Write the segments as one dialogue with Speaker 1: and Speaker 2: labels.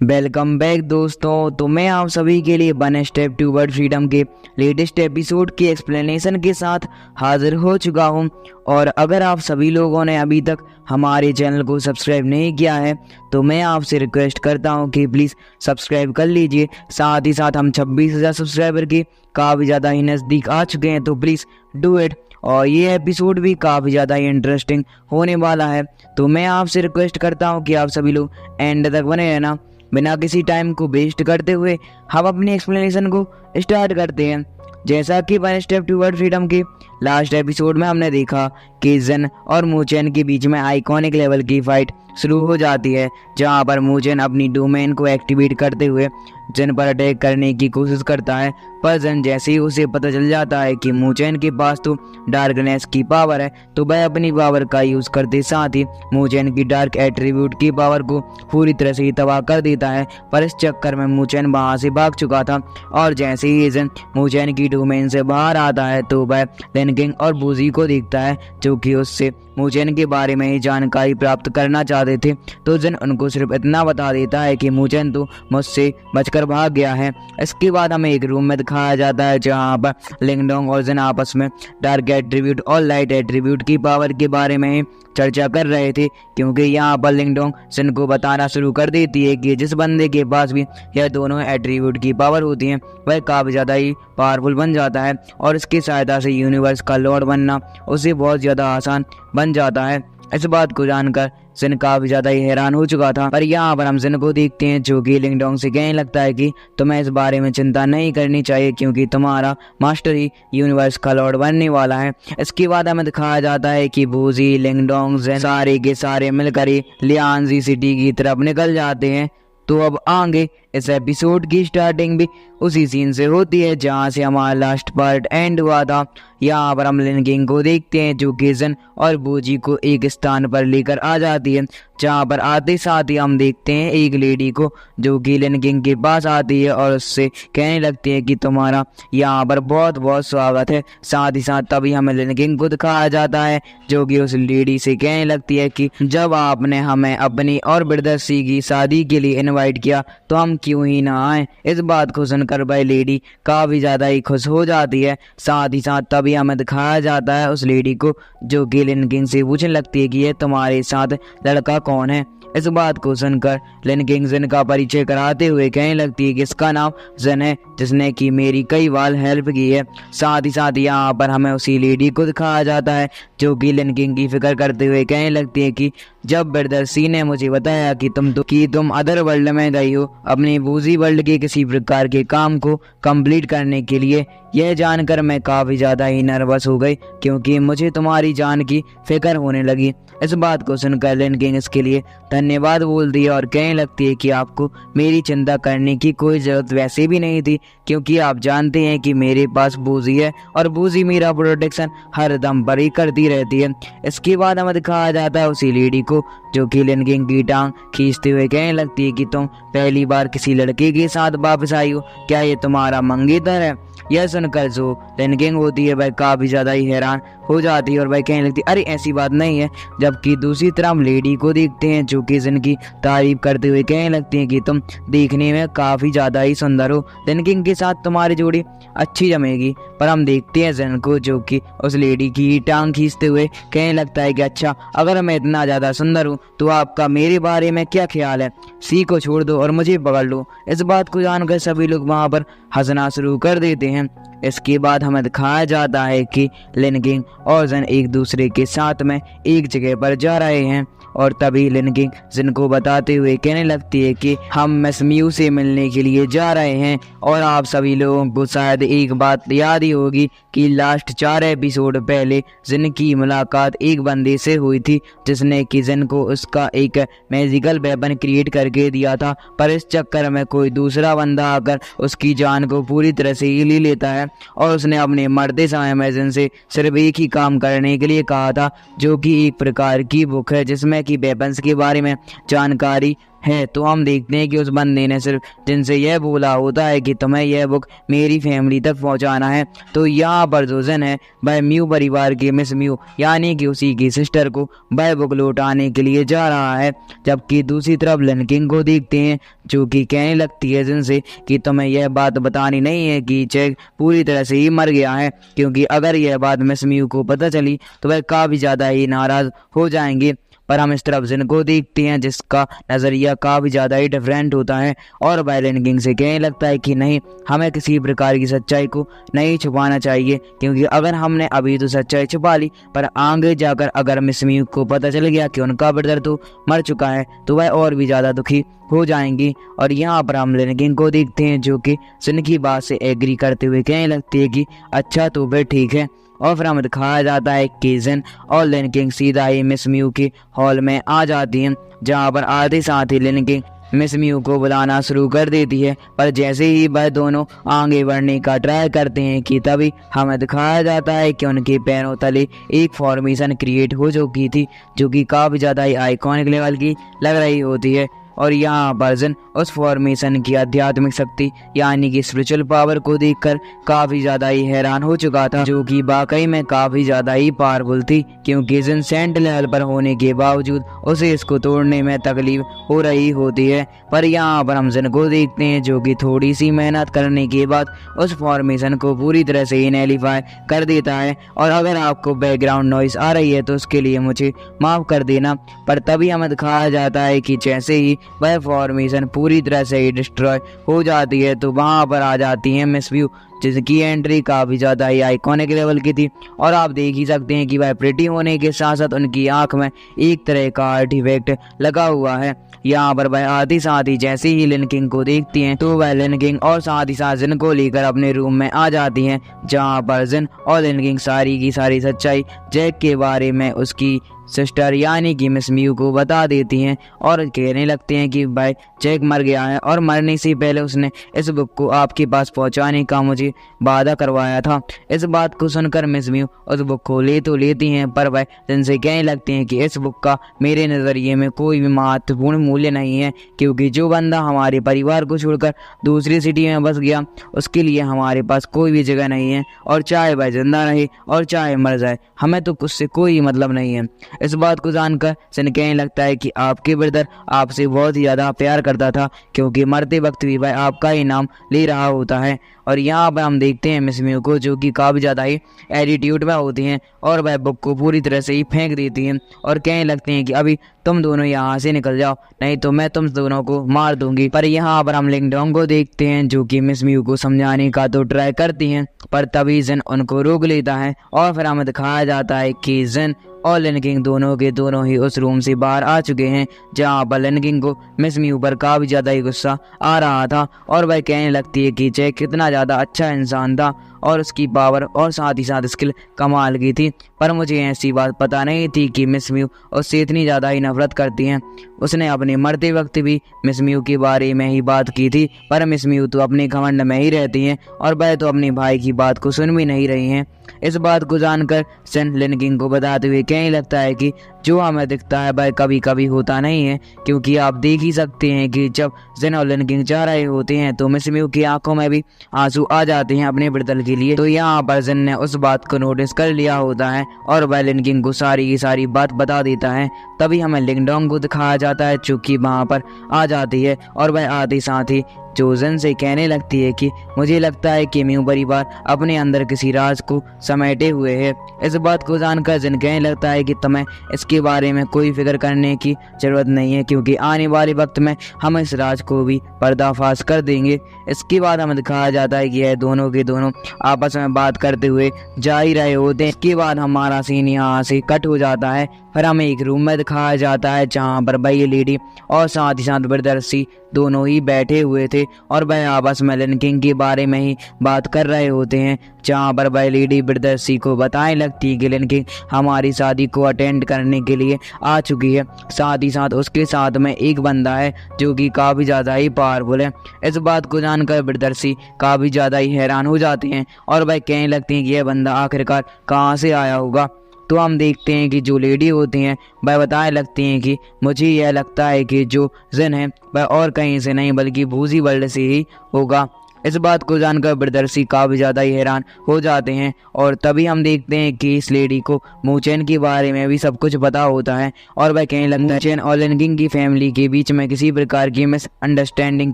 Speaker 1: Welcome back दोस्तों। तो मैं आप सभी के लिए वन स्टेप टूवर्ड फ्रीडम के लेटेस्ट एपिसोड की एक्सप्लेनेशन के साथ हाजिर हो चुका हूं। और अगर आप सभी लोगों ने अभी तक हमारे चैनल को सब्सक्राइब नहीं किया है तो मैं आपसे रिक्वेस्ट करता हूं कि प्लीज़ सब्सक्राइब कर लीजिए। साथ ही साथ हम 26,000 सब्सक्राइबर के काफ़ी ज़्यादा ही नज़दीक आ चुके हैं, तो प्लीज़ डू इट। और ये एपिसोड भी काफ़ी ज़्यादा ही इंटरेस्टिंग होने वाला है, तो मैं आपसे रिक्वेस्ट करता हूँ कि आप सभी लोग एंड तक बने रहना। बिना किसी टाइम को वेस्ट करते हुए हम अपनी एक्सप्लेनेशन को स्टार्ट करते हैं। जैसा कि वन स्टेप टूवर्ड फ्रीडम के लास्ट एपिसोड में हमने देखा कि जन और मूचेन के बीच में आइकॉनिक लेवल की फाइट शुरू हो जाती है, जहां पर मूचेन अपनी डोमेन को एक्टिवेट करते हुए जन पर अटैक करने की कोशिश करता है। पर जन जैसे ही उसे पता चल जाता है कि मूचेन के पास तो डार्कनेस की पावर है, तो वह अपनी पावर का यूज करते साथ ही मूचेन की डार्क एट्रीब्यूट की पावर को पूरी तरह से ही तबाह कर देता है। पर इस चक्कर में मूचेन वहां से भाग चुका था, और जैसे ही जन मूचेन की डोमेन से बाहर आता है तो वह लिन किंग और बूजी को देखता है, जो कि उससे मूचेन के बारे में ही जानकारी प्राप्त करना चाहते थे। तो जन उनको सिर्फ इतना बता देता है कि मूचेन तो मुझसे बचकर भाग गया है। इसके बाद हमें एक रूम में दिखाया जाता है, जहां पर लिंगडोंग और जन आपस में डार्क एट्रीब्यूट और लाइट एट्रीब्यूट की पावर के बारे में ही चर्चा कर रहे थे, क्योंकि यहाँ पर लिंगडोंग जन को बताना शुरू कर देती है कि जिस बंदे के पास भी यह दोनों एट्रीब्यूट की पावर होती है वह काफ़ी ज़्यादा ही पावरफुल बन जाता है, और इसकी सहायता से यूनिवर्स का लॉर्ड बनना उसे बहुत ज़्यादा आसान बन जाता है। इस बात को जानकर जिन काफ़ी ज़्यादा ही हैरान हो चुका था। पर यहाँ पर हम जिन को देखते हैं, जो कि लिंगडोंग से कहने लगता है कि तुम्हें इस बारे में चिंता नहीं करनी चाहिए, क्योंकि तुम्हारा मास्टर ही यूनिवर्स का लॉर्ड बनने वाला है। इसके बाद हमें दिखाया जाता है कि बूजी, लिंगडोंग, जिन सारे के सारे मिलकर ही लियांजी सिटी की तरफ निकल जाते हैं। तो अब आगे इस एपिसोड की स्टार्टिंग भी उसी सीन से होती है जहां से हमारा लास्ट पार्ट एंड हुआ था। यहाँ पर हम लिन किंग को देखते हैं, जो कि जन और बूजी को एक स्थान पर लेकर आ जाती है, जहाँ पर आते साथ ही हम देखते हैं एक लेडी को, जो कि लिन किंग के पास आती है और उससे कहने लगती है कि तुम्हारा यहाँ पर बहुत बहुत स्वागत है। साथ ही साथ तभी हमें लिन किंग को दिखाया जाता है, जो कि उस लेडी से कहने लगती है कि जब आपने हमें अपनी और ब्रदर्सी की शादी के लिए इन्वाइट किया तो हम क्यों ही ना आए। इस बात को सुनकर वह लेडी काफ़ी ज़्यादा ही खुश हो जाती है। साथ ही साथ तभी हमें दिखाया जाता है उस लेडी को, जो कि लिन किंग से पूछने लगती है कि ये तुम्हारे साथ लड़का कौन है। इस बात को सुनकर लिन किंग जिन का परिचय कराते हुए कहने लगती है कि इसका नाम जन है, जिसने कि मेरी कई बार हेल्प की है। साथ ही साथ यहाँ पर हमें उसी लेडी को दिखाया जाता है, जो कि लिन किंग की फिक्र करते हुए कहने लगती है कि जब ब्रदर्सी ने मुझे बताया कि तुम अदर वर्ल्ड में गई हो अपनी बूजी वर्ल्ड के किसी प्रकार के काम को कंप्लीट करने के लिए, यह जानकर मैं काफ़ी ज़्यादा ही नर्वस हो गई, क्योंकि मुझे तुम्हारी जान की फिक्र होने लगी। इस बात को सुनकर लिन किंग इसके लिए धन्यवाद बोलती है और कहने लगती है कि आपको मेरी चिंता करने की कोई ज़रूरत वैसे भी नहीं थी, क्योंकि आप जानते हैं कि मेरे पास बूजी है और बूजी मेरा प्रोटेक्शन हर दम पर ही करती रहती है। इसके बाद हमें दिखाया जाता है उसी लेडी को, जो कि लिन किंग की टांग खींचते हुए कहने लगती है कि तुम पहली बार किसी लड़के के साथ वापस आई हो, क्या ये तुम्हारा मंगेतर है। यह सुनकर जो लिन किंग होती है वह काफ़ी ज़्यादा ही हैरान हो जाती है और वह कहने लगती है अरे ऐसी बात नहीं है। जबकि दूसरी तरफ हम लेडी को देखते हैं, जो कि जिन की तारीफ करते हुए कहने लगती हैं कि तुम देखने में काफ़ी ज़्यादा ही सुंदर हो, लिन किंग के साथ तुम्हारी जोड़ी अच्छी जमेगी। पर हम देखते हैं जिन को, जो कि उस लेडी की टांग खींचते हुए कहने लगता है कि अच्छा, अगर मैं इतना ज़्यादा सुंदर हूँ तो आपका मेरे बारे में क्या ख्याल है, सी को छोड़ दो और मुझे पकड़ लो। इस बात को जानकर सभी लोग वहाँ पर हंसना शुरू कर देते हैं। इसके बाद हमें दिखाया जाता है कि लिन किंग और जन एक दूसरे के साथ में एक जगह पर जा रहे हैं, और तभी लिन किंग जिन को बताते हुए कहने लगती है कि हम मिस म्यू से मिलने के लिए जा रहे हैं। और आप सभी लोगों को शायद एक बात याद ही होगी कि लास्ट 4 एपिसोड पहले जिन की मुलाकात एक बंदे से हुई थी, जिसने कि जिन को उसका एक मैजिकल वेपन क्रिएट करके दिया था। पर इस चक्कर में कोई दूसरा बंदा आकर उसकी जान को पूरी तरह से ही ले लेता है, और उसने अपने मरते समय में जिन से सिर्फ एक ही काम करने के लिए कहा था, जो कि एक प्रकार की बुक है जिसमें दुनिया की वेपन्स के बारे में जानकारी है, तो हम देखते हैं कि उस बंदे ने सिर्फ जिनसे यह बोला होता है कि तुम्हें यह बुक मेरी फैमिली तक पहुंचाना है। तो यहाँ पर जो जिन है वह म्यू परिवार की मिस म्यू यानी कि उसी की सिस्टर को वह बुक लौटाने के लिए जा रहा है। जबकि दूसरी तरफ लन किंग को देखते हैं जो कि कहने लगती है जिनसे कि तुम्हें यह बात बतानी नहीं है कि जैक पूरी तरह से ही मर गया है, क्योंकि अगर यह बात मिस म्यू को पता चली तो वह काफ़ी ज़्यादा ही नाराज़ हो जाएंगे। पर हम इस तरफ जिन को देखते हैं जिसका नज़रिया काफ़ी ज़्यादा ही डिफरेंट होता है और वह लन किंग से कहने लगता है कि नहीं, हमें किसी प्रकार की सच्चाई को नहीं छुपाना चाहिए, क्योंकि अगर हमने अभी तो सच्चाई छुपा ली पर आगे जाकर अगर मिस म्यू को पता चल गया कि उनका ब्रदर तो मर चुका है तो वह और भी ज़्यादा दुखी हो जाएंगी। और यहाँ पर हम लन किंग को देखते हैं जो कि जिन की बात से एग्री करते हुए कहने लगती है कि अच्छा तो फिर ठीक है। और फिर हमें दिखाया जाता है कि जिन और लन किंग सीधा ही मिस म्यू के हॉल में आ जाती हैं, जहाँ पर आते साथ ही लन किंग मिस म्यू को बुलाना शुरू कर देती है। पर जैसे ही वह दोनों आगे बढ़ने का ट्राई करते हैं कि तभी हमें दिखाया जाता है कि उनके पैरों तले एक फॉर्मेशन क्रिएट हो चुकी थी जो कि काफ़ी ज़्यादा ही आइकॉनिक लेवल की लग रही होती है। और यहाँ पर जिन उस फॉर्मेशन की आध्यात्मिक शक्ति यानी कि स्पिरिचुअल पावर को देखकर काफ़ी ज़्यादा ही हैरान हो चुका था, जो कि वाकई में काफ़ी ज़्यादा ही पावरफुल थी, क्योंकि जिन सेंट लेवल पर होने के बावजूद उसे इसको तोड़ने में तकलीफ हो रही होती है। पर यहाँ पर हम जिन को देखते हैं जो कि थोड़ी सी मेहनत करने के बाद उस फॉर्मेशन को पूरी तरह से इनएलिफाई कर देता है। और अगर आपको बैकग्राउंड नॉइस आ रही है तो उसके लिए मुझे माफ़ कर देना। पर तभी हमें दिखाया जाता है कि जैसे ही वह फॉर्मेशन पूरी तरह से ही डिस्ट्रॉय हो जाती है तो वहाँ पर आ जाती है मिस म्यू, जिसकी एंट्री काफ़ी ज़्यादा ही आइकॉनिक लेवल की थी। और आप देख ही सकते हैं कि वह प्रिटी होने के साथ साथ उनकी आंख में एक तरह का आर्टिफैक्ट लगा हुआ है। यहाँ पर वह आती साथ ही जैसे ही लन किंग को देखती हैं तो वह लन किंग और साथ ही साथ जिन को लेकर अपने रूम में आ जाती हैं, जहाँ पर जिन और लन किंग सारी की सारी सच्चाई जैक के बारे में उसकी सिस्टर यानी कि मिस म्यू को बता देती हैं और कहने लगते हैं कि भाई जैक मर गया है और मरने से पहले उसने इस बुक को आपके पास पहुंचाने का मुझे वादा करवाया था। इस बात को सुनकर मिस म्यू उस बुक को ले तो लेती हैं, पर वह जिनसे कहने लगते हैं कि इस बुक का मेरे नज़रिए में कोई भी महत्वपूर्ण मूल्य नहीं है, क्योंकि जो बंदा हमारे परिवार को छोड़कर दूसरी सिटी में बस गया उसके लिए हमारे पास कोई भी जगह नहीं है, और चाहे वह जिंदा रहे और चाहे मर जाए हमें तो उससे कोई मतलब नहीं है। इस बात को जानकर जिन कहने लगता है कि आपके ब्रदर आपसे बहुत ही ज़्यादा प्यार करता था, क्योंकि मरते वक्त भी वह आपका ही नाम ले रहा होता है। और यहाँ पर हम देखते हैं मिस म्यू को जो कि काफ़ी ज़्यादा ही एटीट्यूड में होती हैं और वह बुक को पूरी तरह से ही फेंक देती हैं और कहने लगते हैं कि अभी तुम दोनों यहाँ से निकल जाओ, नहीं तो मैं तुम दोनों को मार दूंगी। पर यहाँ पर हम लिंगडोंग को देखते हैं जो कि मिस म्यू को समझाने का तो ट्राई करती हैं, पर तभी जिन उनको रोक लेता है और फिर हमें दिखाया जाता है कि जिन और लन किंग दोनों के दोनों ही उस रूम से बाहर आ चुके हैं, जहाँ पर लन किंग को मिस म्यू पर काफ़ी ज़्यादा ही गुस्सा आ रहा था और वह कहने लगती है कि जैक कितना ज़्यादा अच्छा इंसान था और उसकी पावर और साथ ही साथ स्किल कमाल की थी। पर मुझे ऐसी बात पता नहीं थी कि मिस म्यू उससे इतनी ज़्यादा ही नफरत करती हैं। उसने अपने मरते वक्त भी मिस म्यू के बारे में ही बात की थी, पर मिस म्यू तो अपने घमंड में ही रहती हैं और वह तो अपने भाई की बात को सुन भी नहीं रही हैं। इस बात को जानकर सन लन किंग को बताते हुए कहने लगता है कि जो हमें दिखता है वह कभी कभी होता नहीं है, क्योंकि आप देख ही सकते हैं कि जब जिन और लन किंग जा रहे होते हैं तो मिस म्यू की आंखों में भी आंसू आ जाते हैं अपने ब्रदर के लिए। तो यहाँ पर जिन ने उस बात को नोटिस कर लिया होता है और वह लन किंग को सारी की सारी बात बता देता है। तभी हमें लिंगडोंग को दिखाया जाता है चूँकि वहाँ पर आ जाती है और वह आते साथ ही जोजन से कहने लगती है कि मुझे लगता है कि म्यू परिवार अपने अंदर किसी राज को समेटे हुए है। इस बात को जानकर जिन कहने लगता है कि तुम्हें इसके बारे में कोई फिक्र करने की ज़रूरत नहीं है, क्योंकि आने वाले वक्त में हम इस राज को भी पर्दाफाश कर देंगे। इसके बाद हमें दिखाया जाता है कि यह दोनों के दोनों आपस में बात करते हुए जा ही रहे होते हैं। इसके बाद हमारा सीन यहाँ से कट हो जाता है, फिर हमें एक रूम में दिखाया जाता है जहाँ पर वही लेडी और साथ ही साथ ब्रदर्सी दोनों ही बैठे हुए थे और वह आपस में लन किंग के बारे में ही बात कर रहे होते हैं, जहाँ पर वह लेडी ब्रदर्सी को बताने लगती है कि लन किंग हमारी शादी को अटेंड करने के लिए आ चुकी है। साथ ही साथ उसके साथ में एक बंदा है जो कि काफ़ी ज़्यादा ही पावरफुल है। इस बात को जानकर ब्रदर्सी काफ़ी ज़्यादा ही हैरान हो जाते हैं और वह कहने लगती हैं कि यह बंदा आखिरकार कहाँ से आया होगा। तो हम देखते हैं कि जो लेडी होती हैं वह बताने लगती हैं कि मुझे यह लगता है कि जो जिन है वह और कहीं से नहीं बल्कि भूजी वर्ल्ड से ही होगा। इस बात को जानकर ब्रदर्सी काफ़ी ज़्यादा ही हैरान हो जाते हैं और तभी हम देखते हैं कि इस लेडी को मूचेन के बारे में भी सब कुछ पता होता है और वह कहने लगता है मूचेन और लिनकिंग की फैमिली के बीच में किसी प्रकार की मिसअंडरस्टैंडिंग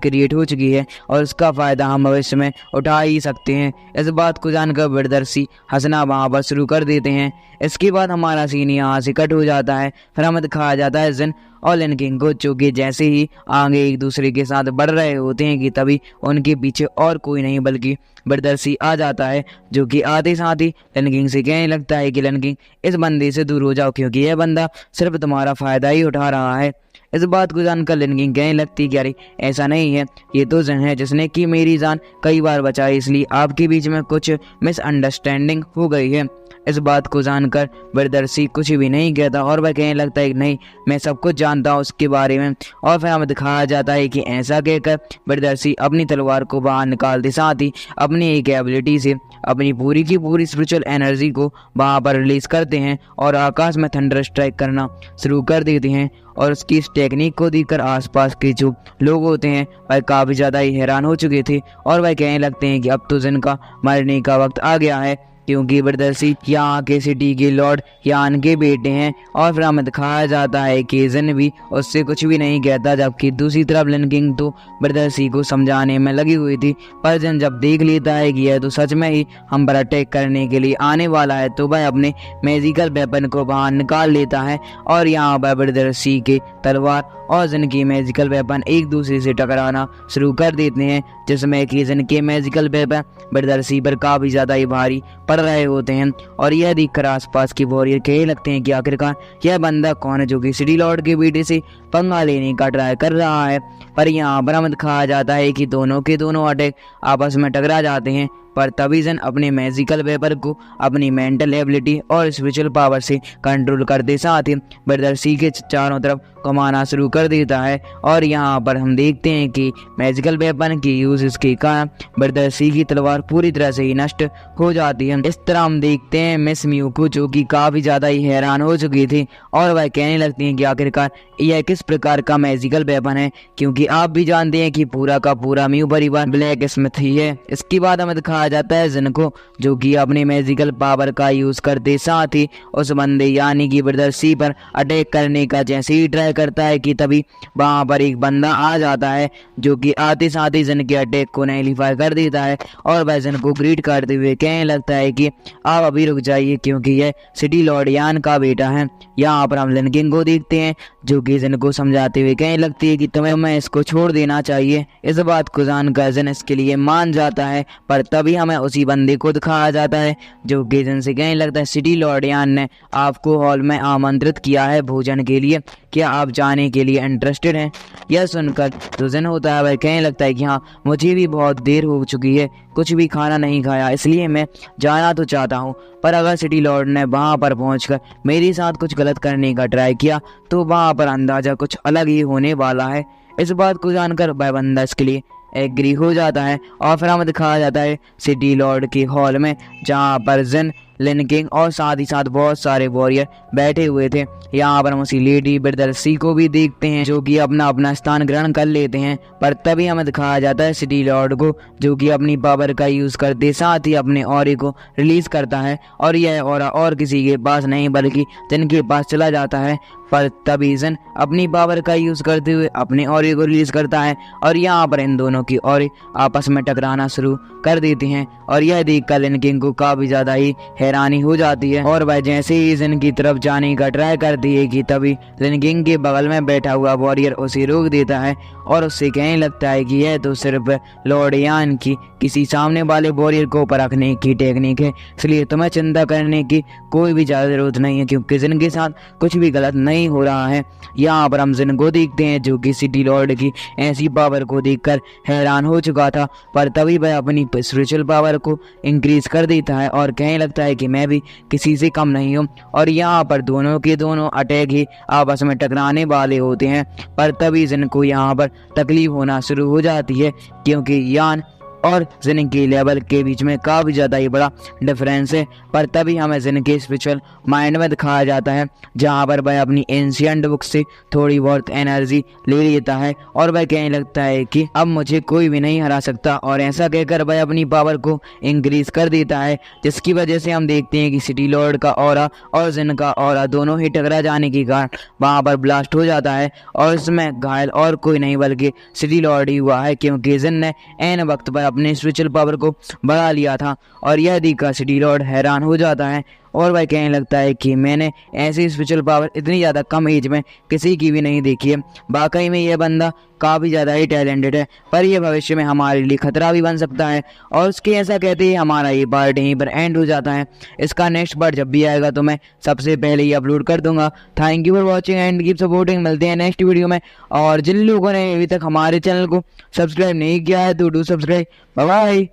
Speaker 1: क्रिएट हो चुकी है और उसका फ़ायदा हम भविष्य में उठा ही सकते हैं। इस बात को जानकर ब्रदर्सी हंसना वहाँ पर शुरू कर देते हैं। इसके बाद हमारा सीन यहाँ से कट हो जाता है। फिर हमें दिखाया जाता है जिन और लिनकिंग को, जो कि जैसे ही आगे एक दूसरे के साथ बढ़ रहे होते हैं कि तभी उनके पीछे और कोई नहीं बल्कि ब्रदर्सी आ जाता है, जो कि आते साथ ही लिनकिंग से कहने लगता है कि लिनकिंग इस बंदे से दूर हो जाओ क्योंकि यह बंदा सिर्फ तुम्हारा फ़ायदा ही उठा रहा है। इस बात को जानकर लिनकिंग कहने लगती कि अरे ऐसा नहीं है, ये तो जिन है जिसने कि मेरी जान कई बार बचाई, इसलिए आपके बीच में कुछ मिसअंडरस्टैंडिंग हो गई है। इस बात को जानकर ब्रदर्सी कुछ भी नहीं कहता और वह कहने लगता है कि नहीं, मैं सब कुछ जानता हूँ उसके बारे में। और फिर हमें दिखाया जाता है कि ऐसा कहकर ब्रदर्सी अपनी तलवार को बाहर निकालते साथ ही अपनी एक एबिलिटी से अपनी पूरी की पूरी स्पिरिचुअल एनर्जी को वहाँ पर रिलीज करते हैं और आकाश में थंडर स्ट्राइक करना शुरू कर देते हैं। और उसकी इस टेक्निक को देखकर आसपास के जो लोग होते हैं वह काफ़ी ज़्यादा ही हैरान हो चुके थे और वह कहने लगते हैं कि अब तो जिन का मरने का वक्त आ गया है, क्योंकि ब्रदर्सी यहाँ के सिटी के लॉर्ड यान के बेटे हैं। और फिर हमें दिखाया जाता है कि जिन भी उससे कुछ भी नहीं कहता, जबकि दूसरी तरफ लिनकिंग तो ब्रदर्सी को समझाने में लगी हुई थी। पर जिन जब देख लेता है कि यह तो सच में ही हम पर अटैक करने के लिए आने वाला है, तो वह अपने मैजिकल वेपन को बाहर निकाल लेता है और यहाँ पर ब्रदर्सी के तलवार और जिन की मैजिकल वेपन एक दूसरे से टकराना शुरू कर देते हैं, जिसमें कि जिन के मैजिकल वेपन ब्रदर्सी पर काफ़ी ज़्यादा ही भारी पड़ रहे होते हैं। और यह देखकर आसपास के वॉरियर कहने लगते हैं कि आखिरकार यह बंदा कौन है जो कि सिटी लॉर्ड के बेटे से पंगा लेने का ट्राई कर रहा है। पर यहाँ पर हमें दिखाया जाता है कि दोनों के दोनों अटैक आपस में टकरा जाते हैं। पर तभी जिन अपने मैजिकल वेपर को अपनी मेंटल एबिलिटी और स्पिरिचुअल पावर से कंट्रोल करते साथ ही ब्रदर्सी के चारों तरफ घुमाना शुरू कर देता है। और यहाँ पर हम देखते हैं कि मैजिकल वेपन की यूज के कारण ब्रदर्सी की तलवार पूरी तरह से ही नष्ट हो जाती है। इस तरह हम देखते हैं मिस मियूको, जो कि काफ़ी ज़्यादा ही हैरान हो चुकी थी और वह कहने लगती हैं कि आखिरकार यह किस प्रकार का मैजिकल वेपन है, क्योंकि आप भी जानते हैं कि पूरा का पूरा म्यू परिवार ब्लैक स्मिथ ही है। इसके बाद हमें दिखाया जाता है जिन को, जो कि अपने मैजिकल पावर का यूज करते साथ ही उस बंदे यानी कि ब्रदर्सी पर अटैक करने का जैसे ही ट्राई करता है कि तभी वहां पर एक बंदा आ जाता है, जो कि आते साथ ही जिन के अटैक को नैलीफाई कर देता है और वह जिन को ग्रीट करते हुए कहने लगता है कि आप अभी रुक जाइए क्योंकि यह सिटी लॉर्ड यान का बेटा है। यहाँ पर हम लिनकिंग को देखते हैं, जो कि जिन को समझाते हुए कहने लगती है कि तुम्हें इसको छोड़ देना चाहिए। इस बात को जानकर जिन इसके लिए मान जाता है, पर तभी हमें उसी बंदे को दिखाया जाता है, जो कि जिन से कहने लगता है सिटी लॉर्ड यान ने आपको हॉल में आमंत्रित किया है भोजन के लिए, क्या आप जाने के लिए इंटरेस्टेड हैं? यह सुनकर जो जिन होता है वह कहने लगता है कि हाँ, मुझे भी बहुत देर हो चुकी है, कुछ भी खाना नहीं खाया, इसलिए मैं जाना तो चाहता हूँ, पर अगर सिटी लॉर्ड ने वहाँ पर पहुँचकर मेरे साथ कुछ गलत करने का ट्राई किया तो वहाँ पर अंदाज़ा कुछ अलग ही होने वाला है। इस बात को जानकर वह बंदा इसके लिए एग्री हो जाता है और फिर हमें दिखाया जाता है सिटी लॉर्ड के हॉल में, जहाँ पर जिन, लिनकिंग और साथ ही साथ बहुत सारे वॉरियर बैठे हुए थे। यहाँ पर हम उसी लेडी ब्रदर्सी को भी देखते हैं, जो कि अपना अपना स्थान ग्रहण कर लेते हैं। पर तभी हमें दिखाया जाता है सिटी लॉर्ड को, जो कि अपनी पावर का यूज करते साथ ही अपने ऑरे को रिलीज करता है और यह ऑरा और किसी के पास नहीं बल्कि जिनके पास चला जाता है। पर तभी जिन अपनी पावर का यूज करते हुए अपने ऑरे को रिलीज करता है और यहाँ पर इन दोनों की ऑरे आपस में टकराना शुरू कर देते हैं। और यह देखकर लिनकिंग को काफी ज्यादा ही हैरानी हो जाती है और वह जैसे ही जिन की तरफ जाने का ट्राई करती है कि तभी लिनकिंग के बगल में बैठा हुआ वॉरियर उसे रोक देता है और उससे कहने लगता है कि यह तो सिर्फ लॉर्ड यान की किसी सामने वाले वॉरियर को परखने की टेक्निक है, इसलिए तुम्हें चिंता करने की कोई भी ज़्यादा जरूरत नहीं है क्योंकि जिन के साथ कुछ भी गलत नहीं हो रहा है। यहाँ पर हम जिन को देखते हैं, जो कि सिटी लॉर्ड की ऐसी पावर को देखकर हैरान हो चुका था, पर तभी वह अपनी स्पिरिचुअल पावर को इंक्रीज कर देता है और कहने लगता है कि मैं भी किसी से कम नहीं हूँ। और यहाँ पर दोनों के दोनों अटैक ही आपस में टकराने वाले होते हैं। पर तभी जिन को यहाँ पर तकलीफ होना शुरू हो जाती है, क्योंकि यान और जिन के लेवल के बीच में काफ़ी ज़्यादा ही बड़ा डिफरेंस है। पर तभी हमें जिन के स्पिरिचुअल माइंड में दिखाया जाता है, जहाँ पर वह अपनी एंशिएंट बुक से थोड़ी बहुत एनर्जी ले लेता है और वह कहने लगता है कि अब मुझे कोई भी नहीं हरा सकता, और ऐसा कहकर वह अपनी पावर को इंक्रीज कर देता है, जिसकी वजह से हम देखते हैं कि सिटी लॉर्ड का ऑरा और जिन का ऑरा दोनों ही टकरा जाने के कारण वहाँ पर ब्लास्ट हो जाता है। और इसमें घायल और कोई नहीं बल्कि सिटी लॉर्ड ही हुआ है, क्योंकि जिन ने ऐन वक्त पर अपने स्पिरिचुअल पावर को बढ़ा लिया था। और यह देखकर सिटी लॉर्ड हैरान हो जाता है और वह कहने लगता है कि मैंने ऐसी स्पिरिचुअल पावर इतनी ज़्यादा कम एज में किसी की भी नहीं देखी है। वाकई में यह बंदा काफ़ी ज़्यादा ही टैलेंटेड है, पर यह भविष्य में हमारे लिए खतरा भी बन सकता है। और उसके ऐसा कहते ही हमारा ये पार्ट यहीं पर एंड हो जाता है। इसका नेक्स्ट पार्ट जब भी आएगा तो मैं सबसे पहले ही अपलोड कर दूंगा। Thank you for watching and keep supporting. मिलते हैं नेक्स्ट वीडियो में। और जिन लोगों ने अभी तक हमारे चैनल को सब्सक्राइब नहीं किया है तो डू सब्सक्राइब। Bye bye.